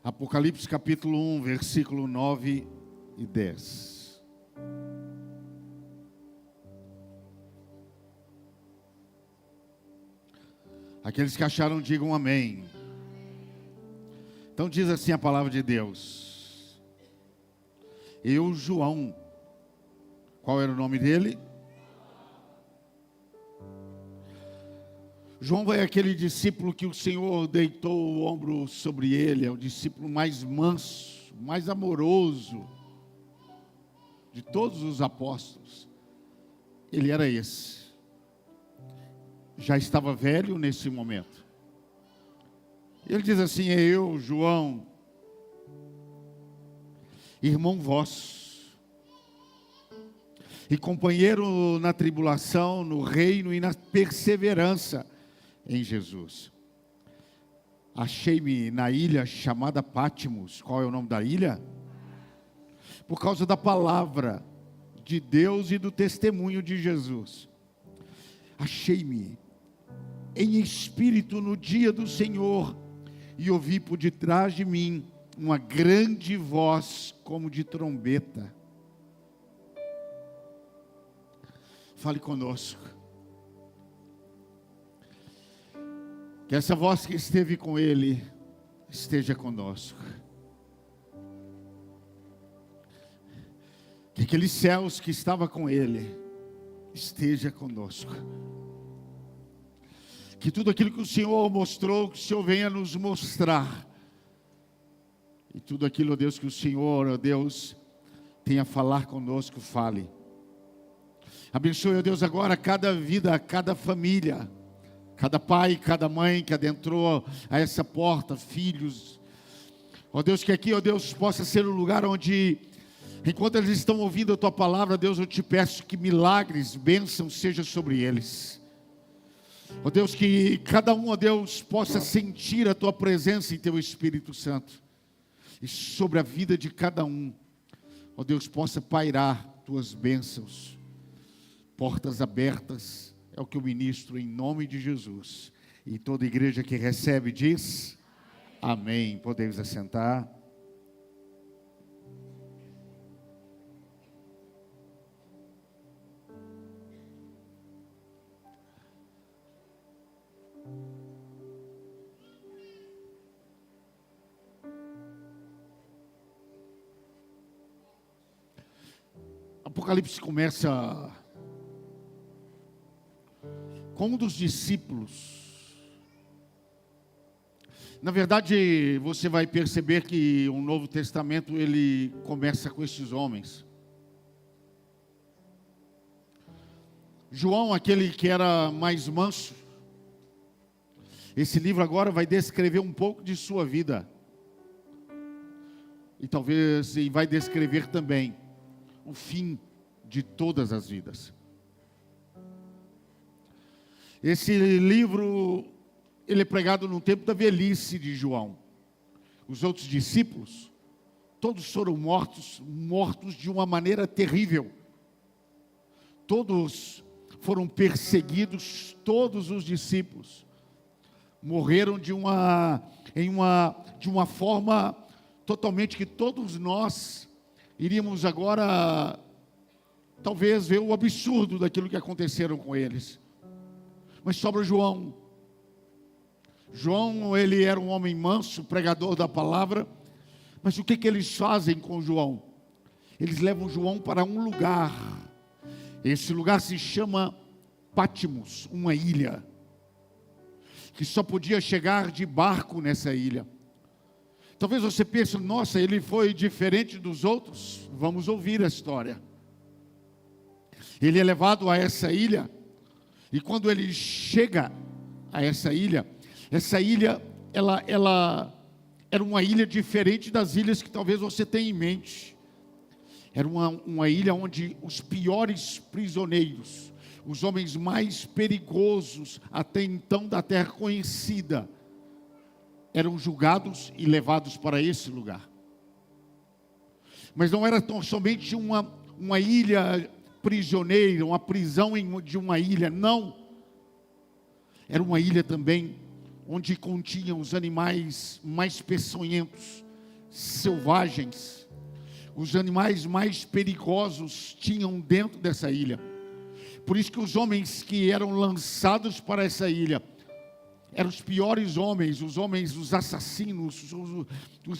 Apocalipse capítulo 1, versículo 9 e 10. Aqueles que acharam, digam amém. Então diz assim a palavra de Deus. Eu, João, qual era o nome dele? João é aquele discípulo que o Senhor deitou o ombro sobre ele, é o discípulo mais manso, mais amoroso de todos os apóstolos. Ele era esse. Já estava velho nesse momento. Ele diz assim: eu, João, irmão vosso, e companheiro na tribulação, no reino e na perseverança em Jesus. Achei-me na ilha chamada Pátimos. Qual é o nome da ilha? Por causa da palavra de Deus e do testemunho de Jesus. Achei-me em espírito no dia do Senhor, e ouvi por detrás de mim uma grande voz como de trombeta. Fale conosco. Que essa voz que esteve com ele esteja conosco. Que aqueles céus que estava com ele esteja conosco. Que tudo aquilo que o Senhor mostrou, que o Senhor venha nos mostrar. E tudo aquilo, ó Deus, que o Senhor, ó Deus, tenha a falar conosco, fale. Abençoe, ó Deus, agora cada vida, cada família, cada pai, cada mãe que adentrou a essa porta, filhos. Ó Deus, que aqui, ó Deus, possa ser o lugar onde, enquanto eles estão ouvindo a Tua palavra, Deus, eu te peço que milagres, bênçãos sejam sobre eles. Ó Deus, que cada um, ó Deus, possa sentir a Tua presença em Teu Espírito Santo. E sobre a vida de cada um, ó Deus, possa pairar Tuas bênçãos. Portas abertas. É o que eu ministro em nome de Jesus. E toda igreja que recebe diz amém. Podemos assentar. Apocalipse começa com um dos discípulos. Na verdade, você vai perceber que o Novo Testamento, ele começa com esses homens. João, aquele que era mais manso. Esse livro agora vai descrever um pouco de sua vida. E talvez vai descrever também o fim de todas as vidas. Esse livro, ele é pregado no tempo da velhice de João. Os outros discípulos, todos foram mortos de uma maneira terrível. Todos foram perseguidos, todos os discípulos morreram de uma forma totalmente que todos nós iríamos agora, talvez, ver o absurdo daquilo que aconteceram com eles. Mas sobra João. João, ele era um homem manso, pregador da palavra. Mas o que eles fazem com João? Eles levam João para um lugar. Esse lugar se chama Pátimos, uma ilha. Que só podia chegar de barco nessa ilha. Talvez você pense, nossa, ele foi diferente dos outros. Vamos ouvir a história. Ele é levado a essa ilha. E quando ele chega a essa ilha, ela era uma ilha diferente das ilhas que talvez você tenha em mente. Era uma ilha onde os piores prisioneiros, os homens mais perigosos até então da terra conhecida, eram julgados e levados para esse lugar. Mas não era tão somente uma ilha prisioneira, uma prisão de uma ilha, não. Era uma ilha também onde continha os animais mais peçonhentos, selvagens, os animais mais perigosos tinham dentro dessa ilha. Por isso que os homens que eram lançados para essa ilha eram os piores homens, os assassinos,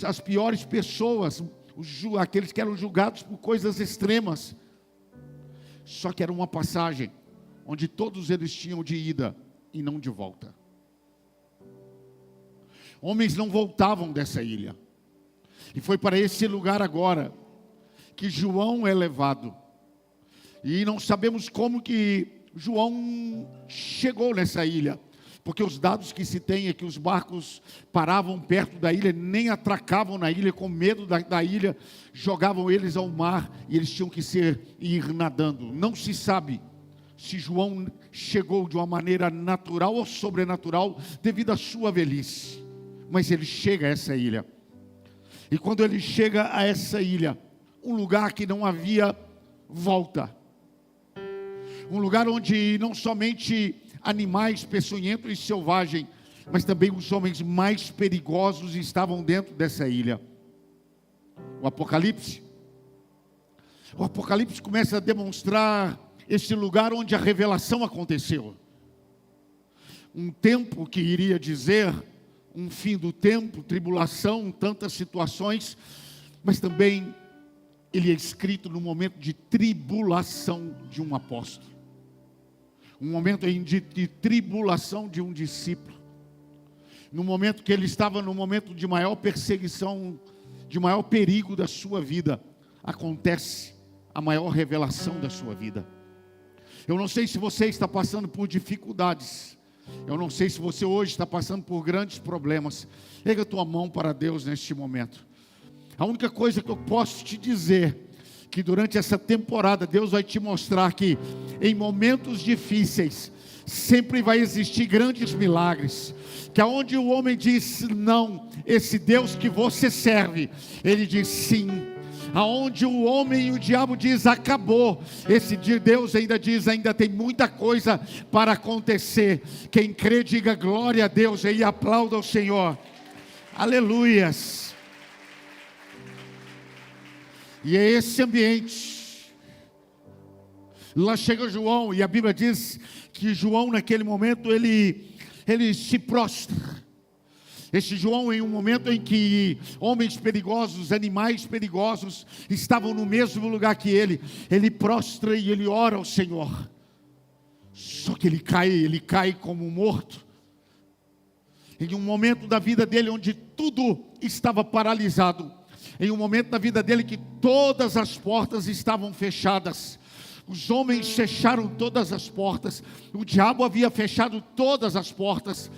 as piores pessoas, aqueles que eram julgados por coisas extremas. Só que era uma passagem onde todos eles tinham de ida e não de volta. Homens não voltavam dessa ilha. E foi para esse lugar agora que João é levado. E não sabemos como que João chegou nessa ilha. Porque os dados que se tem é que os barcos paravam perto da ilha, nem atracavam na ilha, com medo da ilha, jogavam eles ao mar e eles tinham que ir nadando. Não se sabe se João chegou de uma maneira natural ou sobrenatural devido à sua velhice. Mas ele chega a essa ilha. E quando ele chega a essa ilha, um lugar que não havia volta. Um lugar onde não somente animais peçonhentos e selvagens, mas também os homens mais perigosos estavam dentro dessa ilha. O Apocalipse começa a demonstrar esse lugar onde a revelação aconteceu. Um tempo que iria dizer um fim do tempo, tribulação, tantas situações, mas também ele é escrito no momento de tribulação de um apóstolo. Um momento de tribulação de um discípulo. No momento que ele estava no momento de maior perseguição, de maior perigo da sua vida, acontece a maior revelação da sua vida. Eu não sei se você está passando por dificuldades. Eu não sei se você hoje está passando por grandes problemas. Erga a tua mão para Deus neste momento. A única coisa que eu posso te dizer, que durante essa temporada Deus vai te mostrar que em momentos difíceis sempre vai existir grandes milagres. Que aonde o homem diz não, esse Deus que você serve, ele diz sim. Aonde o homem e o diabo diz acabou, esse Deus ainda diz, ainda tem muita coisa para acontecer. Quem crê diga glória a Deus e aplauda o Senhor. Aleluias. E é esse ambiente. Lá chega João, e a Bíblia diz que João naquele momento ele se prostra. Este João, em um momento em que homens perigosos, animais perigosos estavam no mesmo lugar que ele prostra e ele ora ao Senhor. Só que ele cai como morto. Em um momento da vida dele onde tudo estava paralisado, em um momento da vida dele que todas as portas estavam fechadas. Os homens fecharam todas as portas, o diabo havia fechado todas as portas,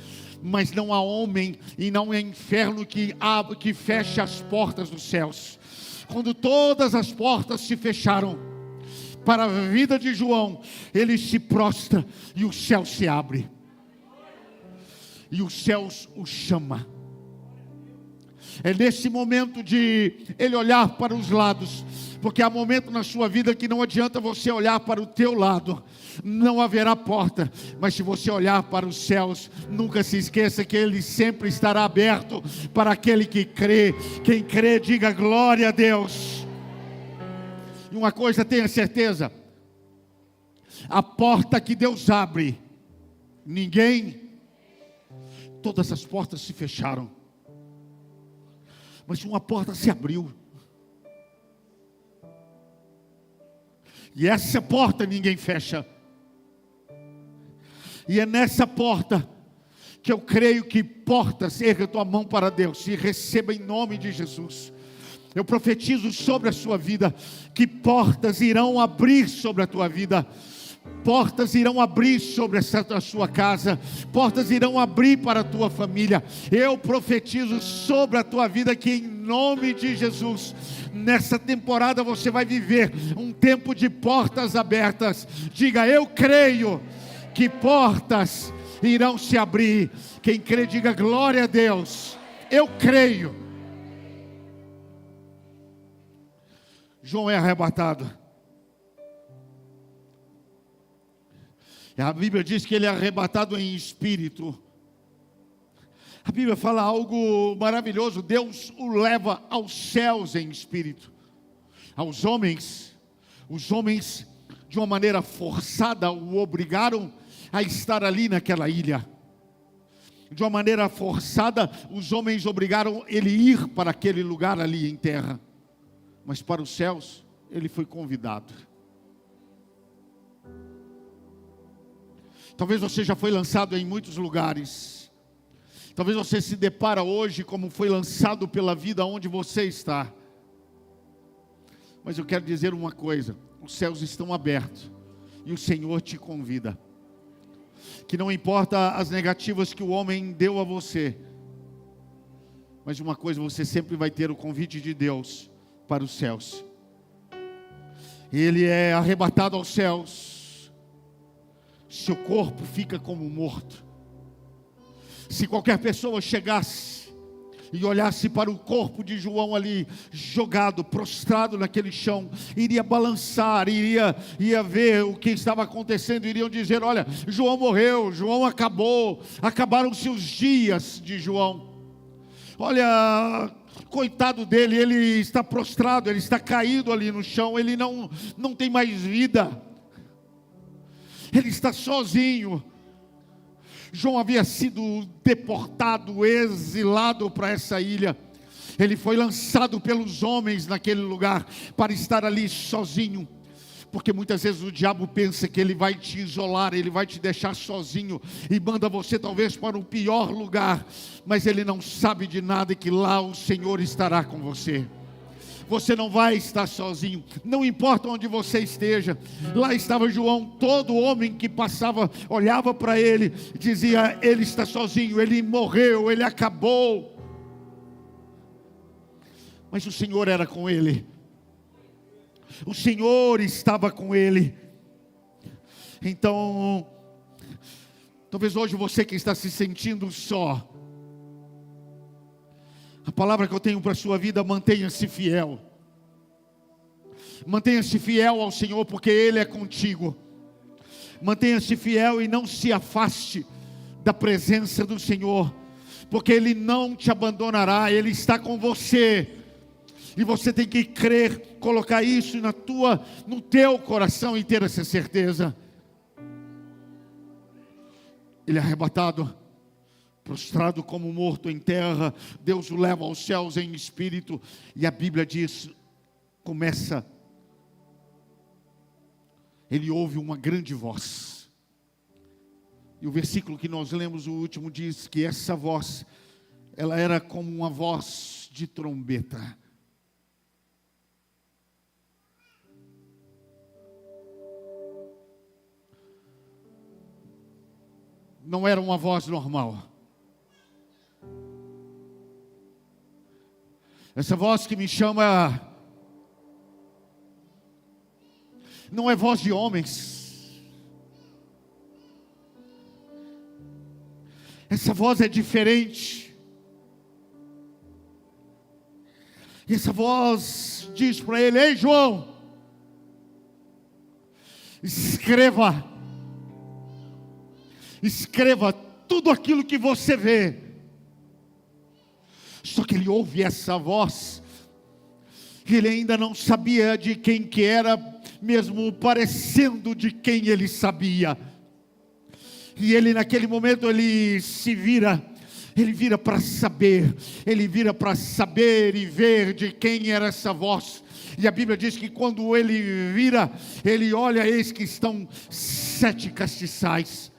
mas não há homem e não há inferno que feche as portas dos céus. Quando todas as portas se fecharam para a vida de João, ele se prostra e o céu se abre, e os céus o chama. É nesse momento de ele olhar para os lados, porque há momento na sua vida que não adianta você olhar para o teu lado, não haverá porta, mas se você olhar para os céus, nunca se esqueça que ele sempre estará aberto para aquele que crê. Quem crê diga glória a Deus. E uma coisa tenha certeza, a porta que Deus abre, todas as portas se fecharam, mas uma porta se abriu. E essa porta ninguém fecha. E é nessa porta que eu creio que portas, erga tua mão para Deus e receba em nome de Jesus. Eu profetizo sobre a sua vida que portas irão abrir sobre a tua vida. Portas irão abrir sobre a sua casa, portas irão abrir para a tua família. Eu profetizo sobre a tua vida que em nome de Jesus, nessa temporada você vai viver um tempo de portas abertas. Diga, eu creio que portas irão se abrir. Quem crê diga glória a Deus. Eu creio. João é arrebatado. A Bíblia diz que ele é arrebatado em espírito. A Bíblia fala algo maravilhoso: Deus o leva aos céus em espírito. Aos homens, os homens de uma maneira forçada o obrigaram a estar ali naquela ilha. De uma maneira forçada, os homens obrigaram ele a ir para aquele lugar ali em terra. Mas para os céus, ele foi convidado. Talvez você já foi lançado em muitos lugares. Talvez você se depara hoje como foi lançado pela vida onde você está. Mas eu quero dizer uma coisa: os céus estão abertos e o Senhor te convida. Que não importa as negativas que o homem deu a você, mas uma coisa, você sempre vai ter o convite de Deus para os céus. Ele é arrebatado aos céus, seu corpo fica como morto. Se qualquer pessoa chegasse e olhasse para o corpo de João ali, jogado, prostrado naquele chão, iria balançar, iria ver o que estava acontecendo, iriam dizer: olha, João morreu, João acabou, acabaram-se os dias de João. Olha, coitado dele, ele está prostrado, ele está caído ali no chão, ele não tem mais vida, ele está sozinho. João havia sido deportado, exilado para essa ilha. Ele foi lançado pelos homens naquele lugar para estar ali sozinho. Porque muitas vezes o diabo pensa que ele vai te isolar, ele vai te deixar sozinho e manda você talvez para o pior lugar. Mas ele não sabe de nada, e que lá o Senhor estará com você. Você não vai estar sozinho, não importa onde você esteja. Lá estava João, todo homem que passava, olhava para ele, dizia: ele está sozinho, ele morreu, ele acabou. Mas o Senhor era com ele, o Senhor estava com ele. Então, talvez hoje você que está se sentindo só, a palavra que eu tenho para a sua vida: mantenha-se fiel. Mantenha-se fiel ao Senhor, porque Ele é contigo. Mantenha-se fiel e não se afaste da presença do Senhor, porque Ele não te abandonará, Ele está com você. E você tem que crer, colocar isso no teu coração e ter essa certeza. Ele é arrebatado, prostrado como morto em terra. Deus o leva aos céus em espírito. E a Bíblia diz, ele ouve uma grande voz. E o versículo que nós lemos, o último, diz que essa voz, ela era como uma voz de trombeta. Não era uma voz normal. Essa voz que me chama não é voz de homens. Essa voz é diferente. E essa voz diz para ele: ei, João, escreva tudo aquilo que você vê. Só que ele ouve essa voz, e ele ainda não sabia de quem que era, mesmo parecendo de quem ele sabia. E ele, naquele momento, ele vira para saber, e ver de quem era essa voz. E a Bíblia diz que quando ele vira, ele olha, eis que estão 7 castiçais.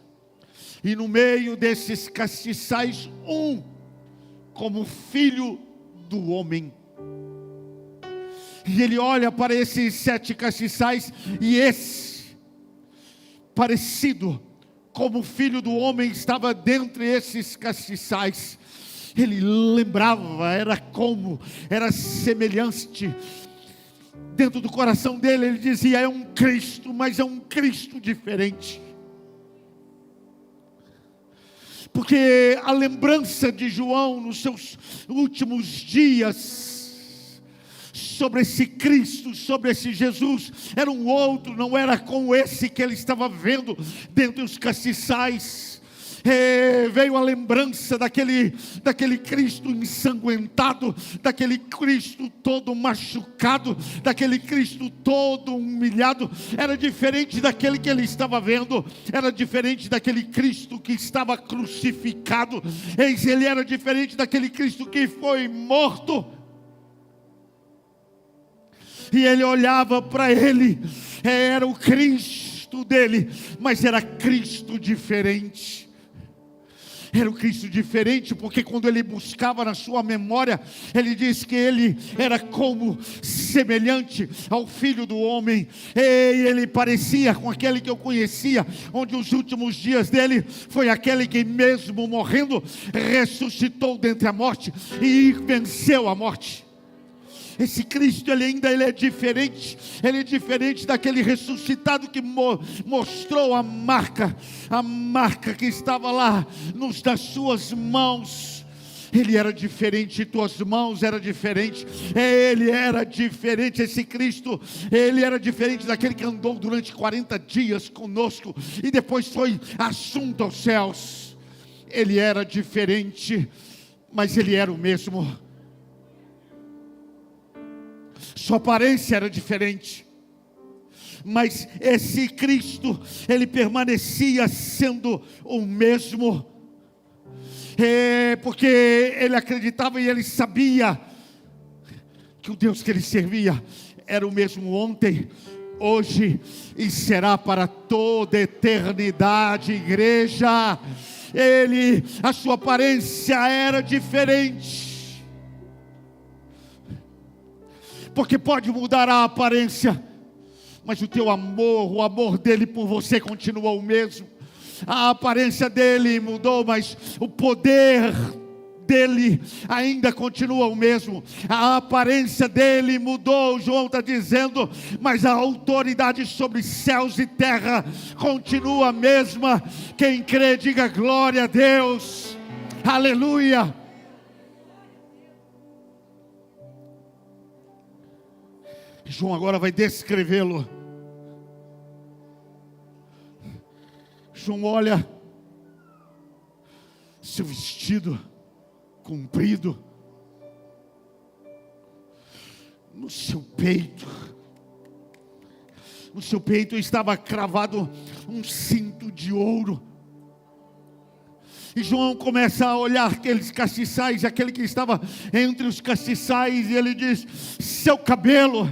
E no meio desses castiçais, como filho do homem. E ele olha para esses 7 castiçais, e esse, parecido como filho do homem, estava dentre esses castiçais. Ele lembrava, era semelhante. Dentro do coração dele, ele dizia: é um Cristo, mas é um Cristo diferente. Porque a lembrança de João nos seus últimos dias sobre esse Cristo, sobre esse Jesus, era um outro, não era como esse que ele estava vendo dentre os castiçais. veio a lembrança daquele Cristo ensanguentado, daquele Cristo todo machucado, daquele Cristo todo humilhado. Era diferente daquele que ele estava vendo, era diferente daquele Cristo que estava crucificado. Ele era diferente daquele Cristo que foi morto. E ele olhava para ele, era o Cristo dele, mas era Cristo diferente. Era o Cristo diferente, porque quando ele buscava na sua memória, ele diz que ele era como semelhante ao Filho do Homem. E ele parecia com aquele que eu conhecia, onde os últimos dias dele foi aquele que mesmo morrendo, ressuscitou dentre a morte e venceu a morte. Esse Cristo, ele é diferente. Ele é diferente daquele ressuscitado que mostrou a marca que estava lá nas suas mãos. Ele era diferente, tuas mãos eram diferentes. Ele era diferente, esse Cristo. Ele era diferente daquele que andou durante 40 dias conosco e depois foi assunto aos céus. Ele era diferente, mas ele era o mesmo. Sua aparência era diferente, mas esse Cristo, ele permanecia sendo o mesmo, porque ele acreditava e ele sabia que o Deus que ele servia era o mesmo ontem, hoje e será para toda a eternidade. Igreja, a sua aparência era diferente. Porque pode mudar a aparência, mas o teu amor, o amor dele por você continua o mesmo. A aparência dele mudou, mas o poder dele ainda continua o mesmo. A aparência dele mudou, João está dizendo, mas a autoridade sobre céus e terra continua a mesma. Quem crê, diga glória a Deus, aleluia. João agora vai descrevê-lo. João olha seu vestido comprido, no seu peito estava cravado um cinto de ouro. E João começa a olhar aqueles castiçais, aquele que estava entre os castiçais, e ele diz: seu cabelo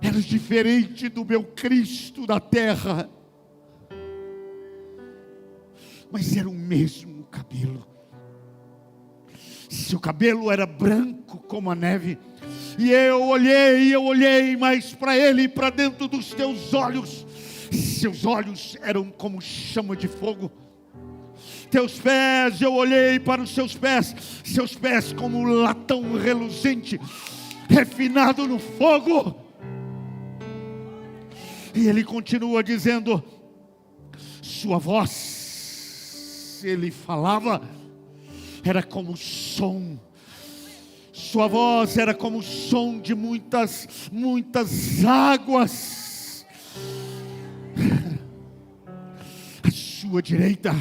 era diferente do meu Cristo da terra, mas era o mesmo cabelo. Seu cabelo era branco como a neve. E eu olhei mais para ele e para dentro dos teus olhos. Seus olhos eram como chama de fogo. Teus pés, eu olhei para os seus pés como latão reluzente, refinado no fogo. E ele continua dizendo, sua voz, ele falava, era como som. Sua voz era como o som de muitas águas. À sua direita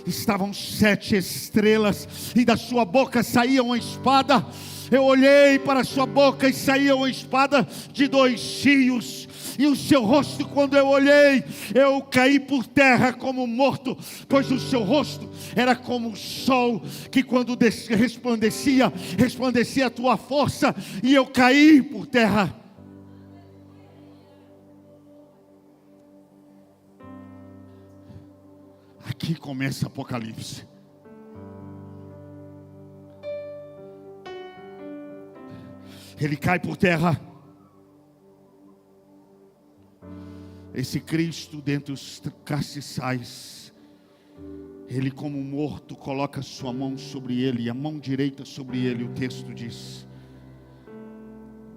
estavam 7 estrelas, e da sua boca saía uma espada. Eu olhei para a sua boca e saía uma espada de 2 fios. E o seu rosto, quando eu olhei, eu caí por terra como morto, pois o seu rosto era como o sol, que quando resplandecia a tua força, e eu caí por terra. Aqui começa Apocalipse. Ele cai por terra. Esse Cristo dentre os castiçais, ele como morto coloca sua mão sobre ele, e a mão direita sobre ele. O texto diz: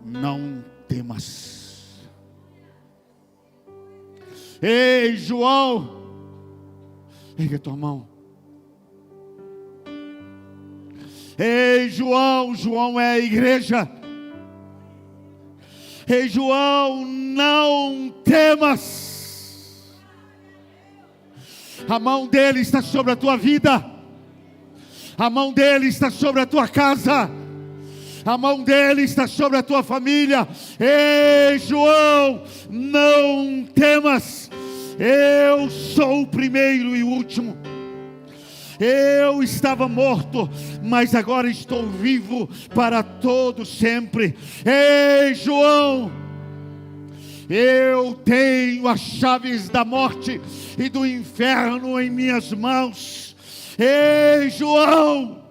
não temas. Ei, João, ergue a tua mão. Ei, João é a igreja. Ei, João, não temas. A mão dele está sobre a tua vida. A mão dele está sobre a tua casa. A mão dele está sobre a tua família. Ei, João, não temas. Eu sou o primeiro e o último. Eu estava morto, mas agora estou vivo para todo sempre. Ei, João, eu tenho as chaves da morte e do inferno em minhas mãos. Ei, João,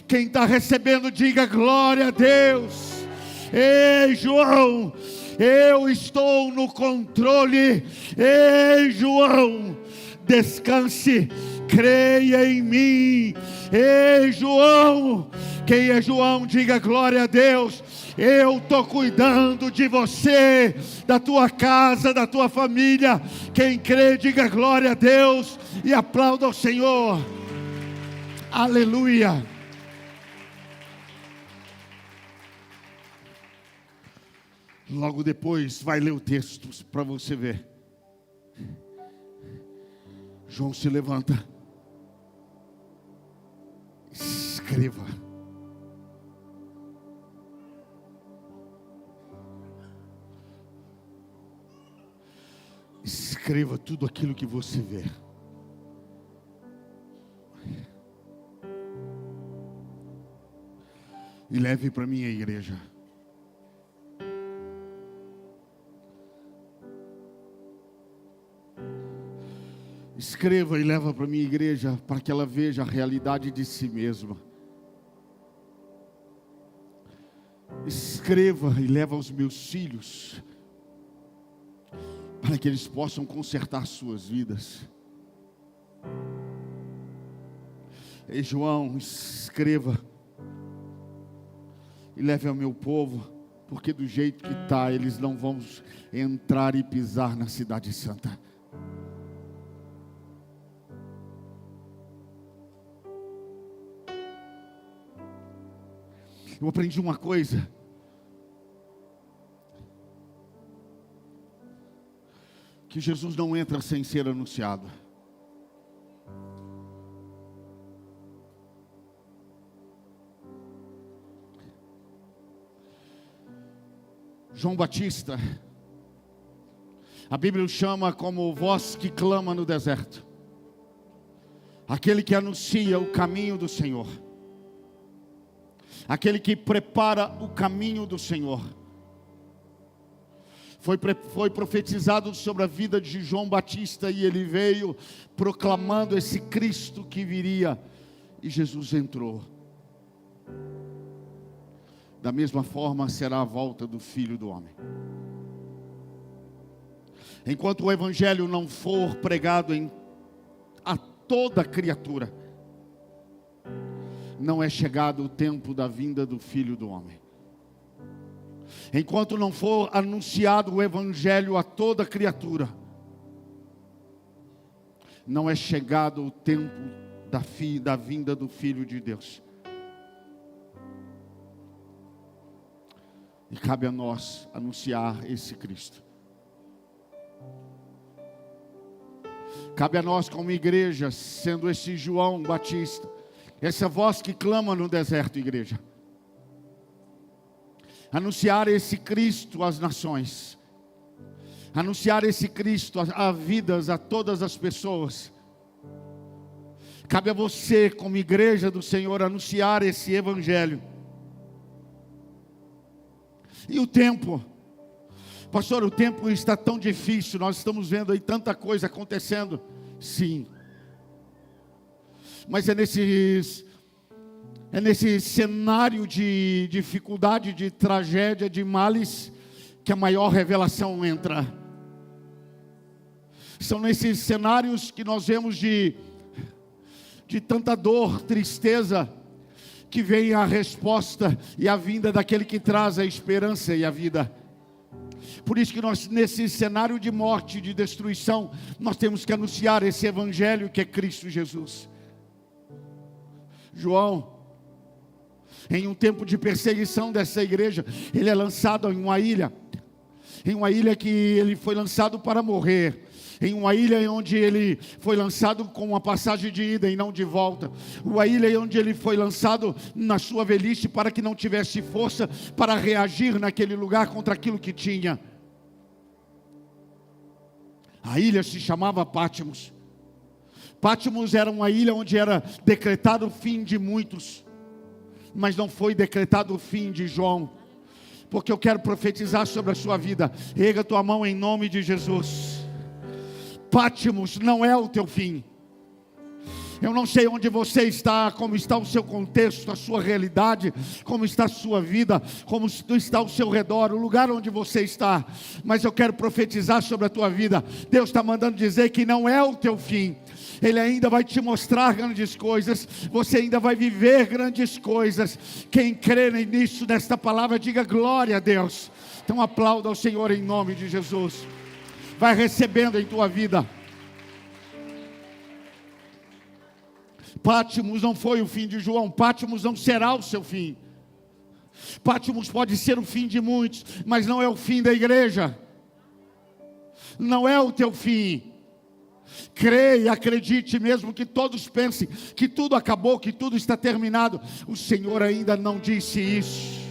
quem está recebendo, diga glória a Deus. Ei, João, eu estou no controle. Ei, João, descanse, creia em mim. Ei, João, quem é João, diga glória a Deus. Eu estou cuidando de você, da tua casa, da tua família. Quem crê, diga glória a Deus e aplauda o Senhor. Aleluia. Logo depois, vai ler o texto para você ver. João se levanta. Escreva. Escreva tudo aquilo que você vê. E leve para minha igreja. Escreva e leva para minha igreja, para que ela veja a realidade de si mesma. Escreva e leva aos meus filhos, para que eles possam consertar suas vidas. Ei, João, escreva e leve ao meu povo, porque do jeito que está, eles não vão entrar e pisar na cidade santa. Eu aprendi uma coisa. Que Jesus não entra sem ser anunciado. João Batista, a Bíblia o chama como voz que clama no deserto. Aquele que anuncia o caminho do Senhor. Aquele que prepara o caminho do Senhor. Foi profetizado sobre a vida de João Batista, e ele veio proclamando esse Cristo que viria, e Jesus entrou. Da mesma forma será a volta do Filho do Homem. Enquanto o Evangelho não for pregado a toda criatura, não é chegado o tempo da vinda do Filho do Homem. Enquanto não for anunciado o Evangelho a toda criatura, não é chegado o tempo da vinda do Filho de Deus. E cabe a nós anunciar esse Cristo. Cabe a nós como igreja, sendo esse João Batista, essa voz que clama no deserto, igreja. Anunciar esse Cristo às nações. Anunciar esse Cristo a vidas, a todas as pessoas. Cabe a você, como igreja do Senhor, anunciar esse Evangelho. E o tempo, pastor, o tempo está tão difícil, nós estamos vendo aí tanta coisa acontecendo. Sim. Mas é nesse cenário de dificuldade, de tragédia, de males, que a maior revelação entra. São nesses cenários que nós vemos de tanta dor, tristeza, que vem a resposta e a vinda daquele que traz a esperança e a vida. Por isso que nós, nesse cenário de morte, de destruição, nós temos que anunciar esse Evangelho que é Cristo Jesus. João, em um tempo de perseguição dessa igreja, ele é lançado em uma ilha. em uma ilha que ele foi lançado para morrer, em uma ilha onde ele foi lançado com uma passagem de ida e não de volta, uma ilha onde ele foi lançado na sua velhice para que não tivesse força para reagir naquele lugar contra aquilo que tinha. A ilha se chamava Pátimos. Pátimos era uma ilha onde era decretado o fim de muitos, mas não foi decretado o fim de João. Porque eu quero profetizar sobre a sua vida. Erga a tua mão em nome de Jesus. Pátimos não é o teu fim. Eu não sei onde você está, como está o seu contexto, a sua realidade, como está a sua vida, como está ao seu redor, o lugar onde você está. Mas eu quero profetizar sobre a tua vida. Deus está mandando dizer que não é o teu fim. Ele ainda vai te mostrar grandes coisas. Você ainda vai viver grandes coisas. Quem crê nisso, nesta palavra, diga glória a Deus. Então aplauda ao Senhor em nome de Jesus. Vai recebendo em tua vida. Pátimos não foi o fim de João. Pátimos não será o seu fim. Pátimos pode ser o fim de muitos, mas não é o fim da igreja. Não é o teu fim. Creia e acredite, mesmo que todos pensem que tudo acabou, que tudo está terminado. O Senhor ainda não disse isso.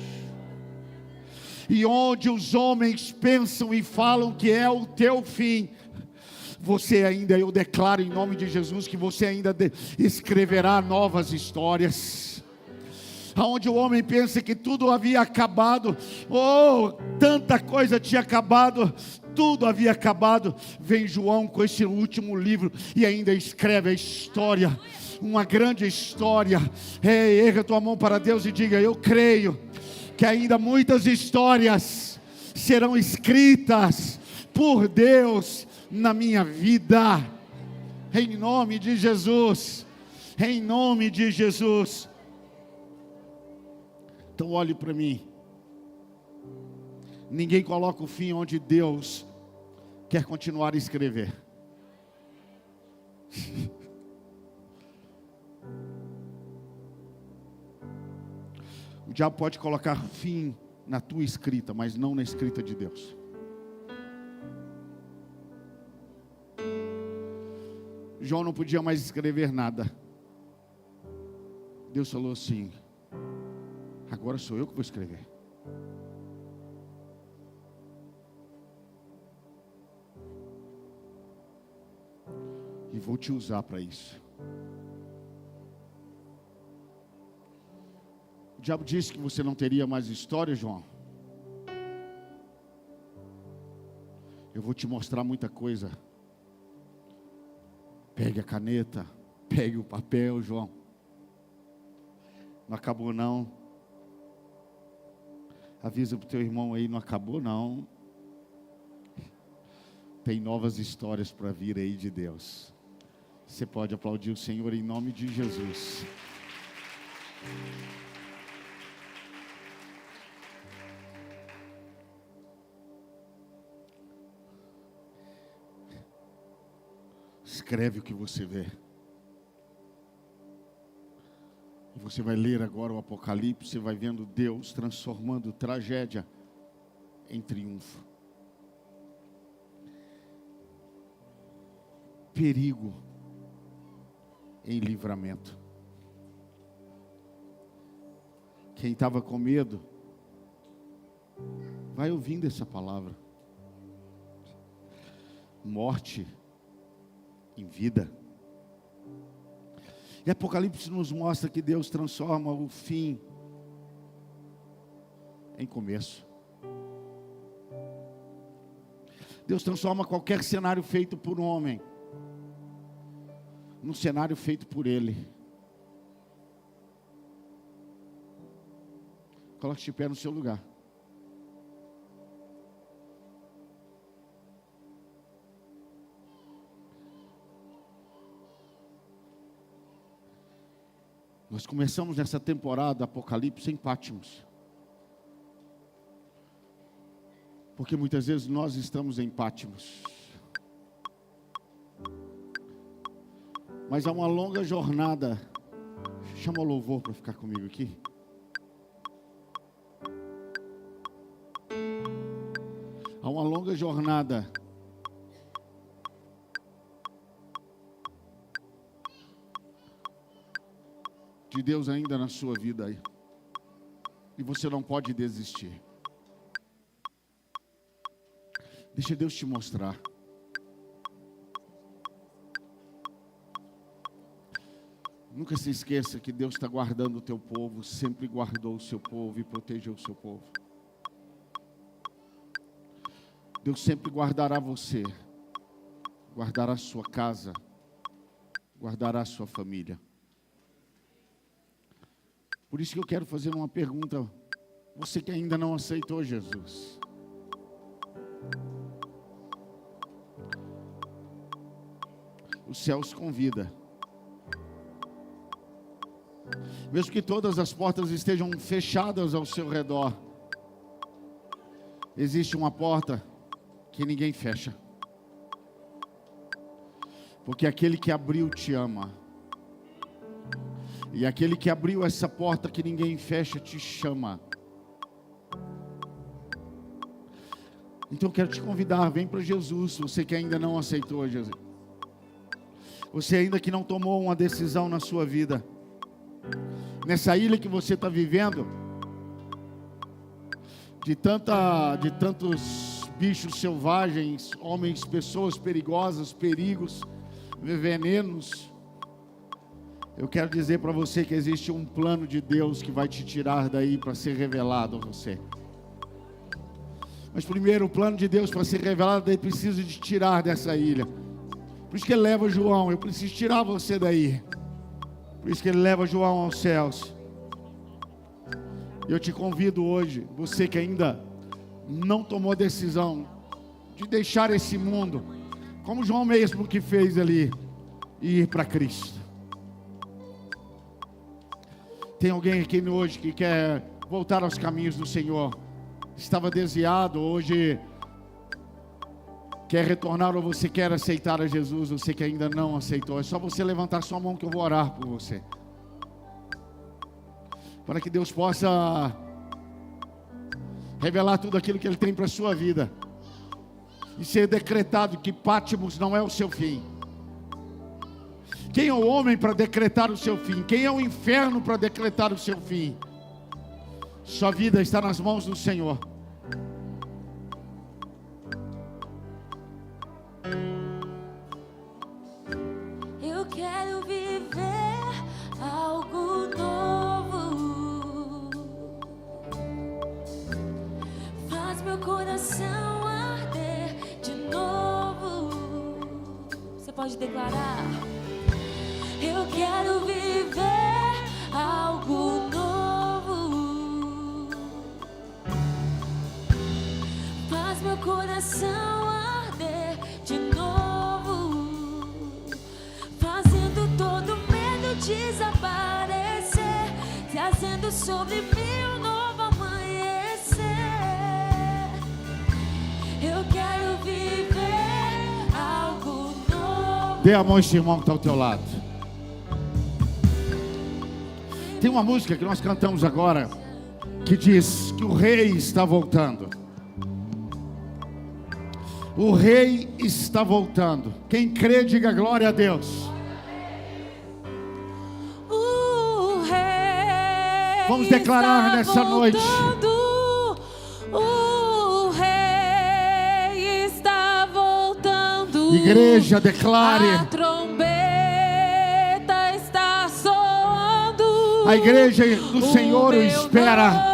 E onde os homens pensam e falam que é o teu fim, você ainda, eu declaro em nome de Jesus, que você ainda escreverá novas histórias. Aonde o homem pensa que tudo havia acabado, tanta coisa tinha acabado, tudo havia acabado, vem João com esse último livro e ainda escreve a história, uma grande história. Erga tua mão para Deus e diga: eu creio que ainda muitas histórias serão escritas por Deus na minha vida, em nome de Jesus, em nome de Jesus. Então olhe para mim. Ninguém coloca o fim onde Deus quer continuar a escrever. O diabo pode colocar fim na tua escrita, mas não na escrita de Deus. João não podia mais escrever nada. Deus falou assim: agora sou eu que vou escrever. E vou te usar para isso. O diabo disse que você não teria mais história, João. Eu vou te mostrar muita coisa. Pegue a caneta, pegue o papel, João. Não acabou não. Avisa para o teu irmão aí, não acabou não. Tem novas histórias para vir aí de Deus. Você pode aplaudir o Senhor em nome de Jesus. Escreve o que você vê. E você vai ler agora o Apocalipse. Você vai vendo Deus transformando tragédia em triunfo. Perigo em livramento. Quem estava com medo, vai ouvindo essa palavra. Morte em vida. E Apocalipse nos mostra que Deus transforma o fim em começo. Deus transforma qualquer cenário feito por um homem num cenário feito por Ele. Coloque-te de pé no seu lugar. Nós começamos nessa temporada Apocalipse em Pátimos. Porque muitas vezes nós estamos em Pátimos. Mas há uma longa jornada. Chama o louvor para ficar comigo aqui. Há uma longa jornada de Deus ainda na sua vida aí. E você não pode desistir. Deixa Deus te mostrar. Nunca se esqueça que Deus está guardando o teu povo, sempre guardou o seu povo e protegeu o seu povo. Deus sempre guardará você, guardará a sua casa, guardará a sua família. Por isso que eu quero fazer uma pergunta. Você que ainda não aceitou Jesus. O céu os convida. Mesmo que todas as portas estejam fechadas ao seu redor, existe uma porta que ninguém fecha. Porque aquele que abriu te ama. E aquele que abriu essa porta que ninguém fecha te chama. Então eu quero te convidar, vem para Jesus, você que ainda não aceitou Jesus. Você ainda que não tomou uma decisão na sua vida. Nessa ilha que você está vivendo, de tantos bichos selvagens, homens, pessoas perigosas, perigos, venenos. Eu quero dizer para você que existe um plano de Deus que vai te tirar daí para ser revelado a você. Mas primeiro, o plano de Deus para ser revelado, ele precisa te tirar dessa ilha. Por isso que ele leva João, eu preciso tirar você daí. Por isso que ele leva João aos céus. Eu te convido hoje, você que ainda não tomou decisão de deixar esse mundo, como João mesmo que fez ali, e ir para Cristo. Tem alguém aqui hoje que quer voltar aos caminhos do Senhor? Estava desviado, hoje quer retornar, ou você quer aceitar a Jesus, você que ainda não aceitou. É só você levantar sua mão que eu vou orar por você. Para que Deus possa revelar tudo aquilo que Ele tem para a sua vida. E ser decretado que Pátimos não é o seu fim. Quem é o homem para decretar o seu fim? Quem é o inferno para decretar o seu fim? Sua vida está nas mãos do Senhor. Eu quero viver algo novo. Faz meu coração arder de novo. Você pode declarar: eu quero viver algo novo. Faz meu coração arder de novo, fazendo todo medo desaparecer, trazendo sobre mim um novo amanhecer. Eu quero viver algo novo. Dê a mão a esse irmão que está ao teu lado. Tem uma música que nós cantamos agora que diz que o rei está voltando. O rei está voltando. Quem crê, diga glória a Deus. O rei Vamos declarar nessa noite. O rei está voltando. Igreja, declare. A trombeta está soando. A igreja do Senhor o espera.